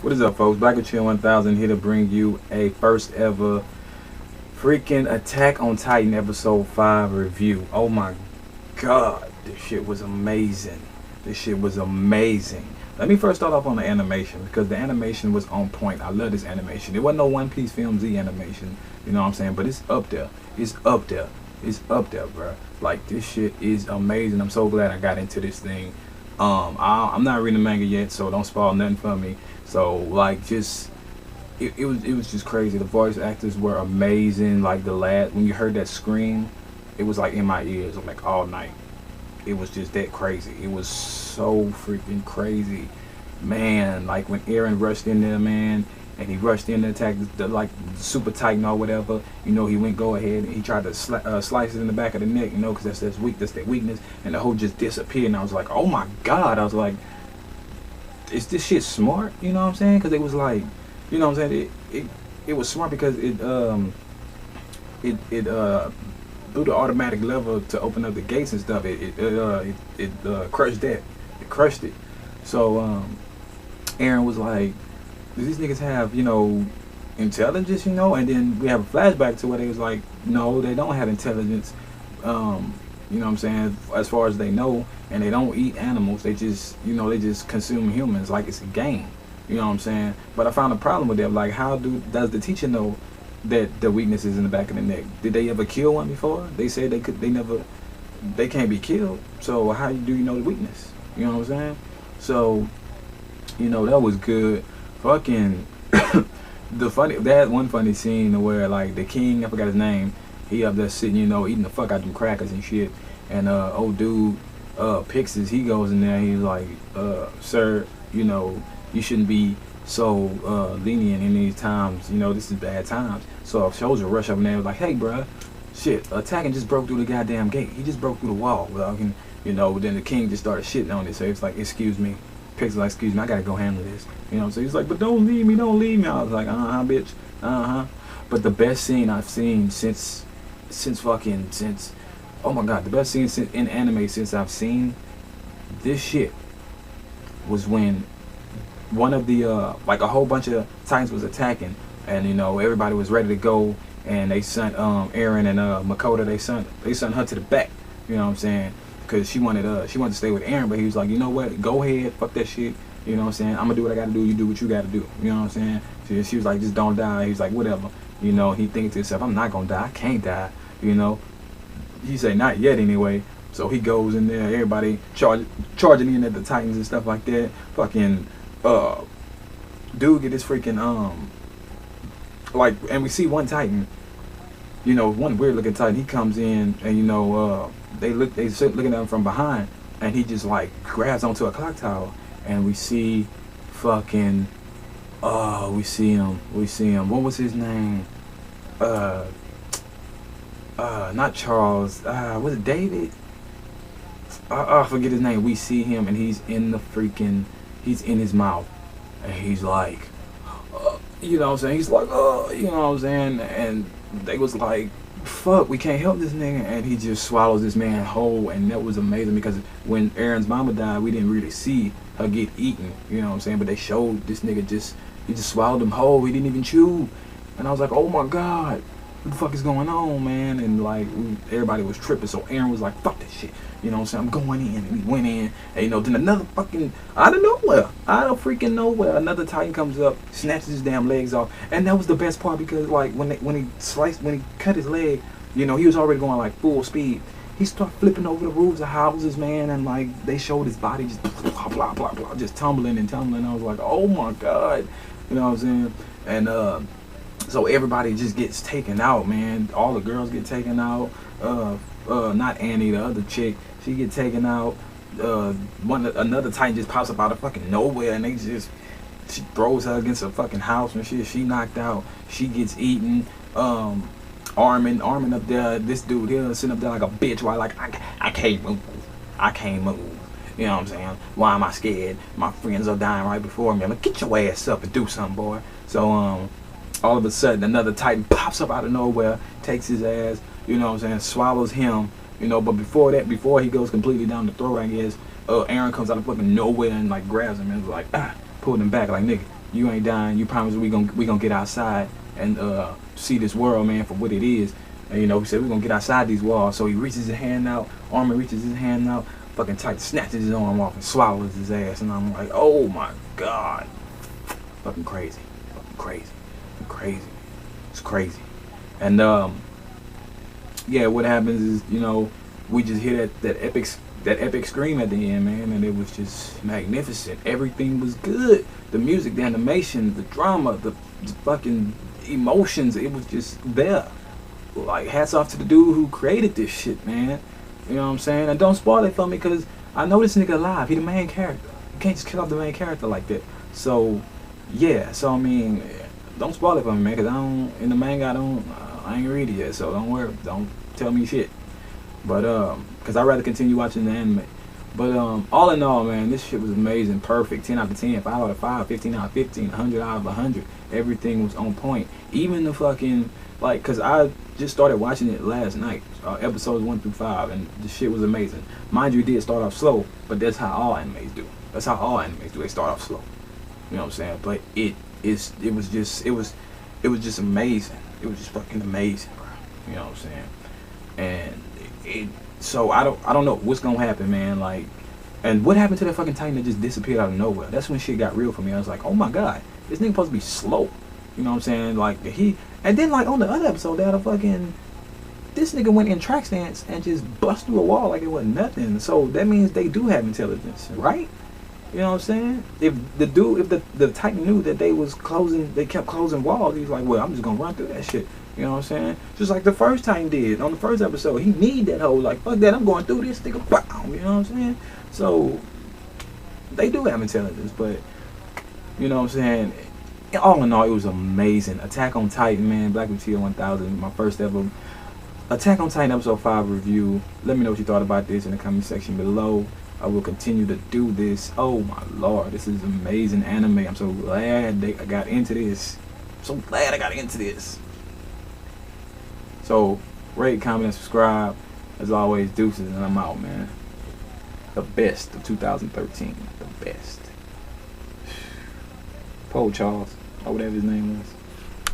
What is up, folks? Black with Chill 1000 here to bring you a first ever freaking Attack on Titan episode 5 review. Oh my god, this shit was amazing. This shit was amazing. Let me first start off on the animation because the animation was on point. I love this animation. It wasn't no One Piece Film Z animation, you know what I'm saying? But it's up there. It's up there. It's up there, bro. Like, this shit is amazing. I'm so glad I got into this thing. I'm not reading the manga yet, so don't spoil nothing for me. So like, just it was just crazy. The voice actors were amazing. Like the lad, when you heard that scream, it was like in my ears like all night. It was just that crazy. It was so freaking crazy, man. Like when Eren rushed in there, man, and he rushed in to attack the Super Titan or whatever. You know, he went go ahead and he tried to slice it in the back of the neck. You know, because that's their weakness, and the whole just disappeared. And I was like, oh my god. I was like, is this shit smart? You know what I'm saying? Because it was like, you know what I'm saying? It was smart because it through the automatic lever to open up the gates and stuff. It crushed that. It crushed it. So Eren was like, do these niggas have, you know, intelligence? You know? And then we have a flashback to where they was like, no, they don't have intelligence. You know what I'm saying, as far as they know, and they don't eat animals. They just, you know, they just consume humans like it's a game. You know what I'm saying? But I found a problem with them. Like, how does the teacher know that the weakness is in the back of the neck? Did they ever kill one before? They said they can't be killed. So how do you know the weakness? You know what I'm saying? So, you know, that was good. Fucking they had one funny scene where like the king, I forgot his name, he up there sitting, you know, eating the fuck out them crackers and shit. And old dude Pixis, he goes in there, he's like, sir, you know, you shouldn't be so lenient in these times. You know, this is bad times. So Shoulder rush up in there and was like, hey, bruh, shit, attacking just broke through the goddamn gate. He just broke through the wall. Well, you know, then the king just started shitting on it. So it's like, excuse me. Pixis like, excuse me, I gotta go handle this. You know, so he's like, but don't leave me, don't leave me. I was like, bitch, But the best scene I've seen since oh my god, the best scene in anime since I've seen this shit was when one of the like a whole bunch of Titans was attacking, and you know everybody was ready to go, and they sent Eren and Makoto, they sent her to the back. You know what I'm saying? Because she wanted to stay with Eren, but he was like, you know what, go ahead, fuck that shit. You know what I'm saying? I'm gonna do what I gotta do, you do what you gotta do. You know what I'm saying? She was like, just don't die. He was like, whatever. You know, he thinking to himself, I'm not gonna die, I can't die. You know, he said not yet anyway. So he goes in there, everybody charging in at the Titans and stuff like that. Fucking dude get this freaking like, and we see one Titan, you know, one weird looking Titan. He comes in and you know they looking at him from behind, and he just like grabs onto a clock tower, and we see fucking we see him. What was his name? Not Charles. Was it David? I forget his name. We see him, and he's in his mouth, and he's like, you know what I'm saying? He's like, you know what I'm saying? And they was like, fuck, we can't help this nigga, and he just swallows this man whole, and that was amazing because when Eren's mama died, we didn't really see her get eaten, you know what I'm saying? But they showed this nigga he just swallowed him whole. He didn't even chew, and I was like, oh my god, what the fuck is going on, man? And like, everybody was tripping, so Eren was like, fuck that shit, you know what I'm saying? I'm going in, and he went in, and you know, then another fucking, out of freaking nowhere, another Titan comes up, snatches his damn legs off, and that was the best part because like, when he cut his leg, you know, he was already going like full speed. He started flipping over the roofs of houses, man, and like, they showed his body just blah, blah, blah, blah, just tumbling and tumbling. I was like, oh my god, you know what I'm saying? And so everybody just gets taken out, man. All the girls get taken out. Not Annie, the other chick, she get taken out. Another Titan just pops up out of fucking nowhere, and she throws her against a fucking house and shit. She knocked out. She gets eaten. Armin up there. This dude here sitting up there like a bitch. Why, like, I can't move. I can't move. You know what I'm saying? Why am I scared? My friends are dying right before me. I'm like, get your ass up and do something, boy. So all of a sudden another Titan pops up out of nowhere, takes his ass, you know what I'm saying, swallows him, you know. But before he goes completely down the throat, I guess, Eren comes out of fucking nowhere and like grabs him and is like, pulled him back like, nigga, You ain't dying. You promise we gonna get outside and see this world, man, for what it is. And, you know, he said we're gonna get outside these walls. So he reaches his hand out. Armin reaches his hand out. Fucking Titan snatches his arm off and swallows his ass. And I'm like, oh my god. Fucking crazy. Fucking crazy. Crazy. It's crazy. And yeah, what happens is, you know, we just hear that epic scream at the end, man, and it was just magnificent. Everything was good. The music, the animation, the drama, the fucking emotions, it was just there. Like, hats off to the dude who created this shit, man. You know what I'm saying? And don't spoil it for me, because I know this nigga alive. He the main character. You can't just kill off the main character like that. So, yeah. So, I mean, don't spoil it for me, man, because in the manga, I ain't read it yet, so don't worry. Don't tell me shit. But, because I'd rather continue watching the anime. But, all in all, man, this shit was amazing. Perfect. 10 out of 10, 5 out of 5, 15 out of 15, 100 out of 100. Everything was on point. Even the fucking, like, because I just started watching it last night, episodes 1 through 5, and the shit was amazing. Mind you, it did start off slow, but that's how all animes do. That's how all animes do. They start off slow. You know what I'm saying? But it was just amazing. It was just fucking amazing, bro. You know what I'm saying? And so I don't know what's gonna happen, man. Like, and what happened to that fucking Titan that just disappeared out of nowhere? That's when shit got real for me. I was like, oh my god, this nigga supposed to be slow. You know what I'm saying? Like, and then, like, on the other episode, they had a fucking, this nigga went in track stance and just bust through a wall like it wasn't nothing. So that means they do have intelligence, right? You know what I'm saying? If the Titan knew that they kept closing walls, he's like, well, I'm just gonna run through that shit. You know what I'm saying? Just like the first Titan did on the first episode. He need that whole, like, fuck that, I'm going through this nigga, bow. You know what I'm saying? So they do have intelligence, but you know what I'm saying? All in all, it was amazing. Attack on Titan, man. Black Material 1000, my first ever Attack on Titan episode 5 review. Let me know what you thought about this in the comment section below. I will continue to do this. Oh my lord, this is amazing anime. I'm so glad I got into this. I'm so glad I got into this. So, rate, comment, and subscribe. As always, deuces, and I'm out, man. The best of 2013. The best. Paul Charles, or whatever his name was.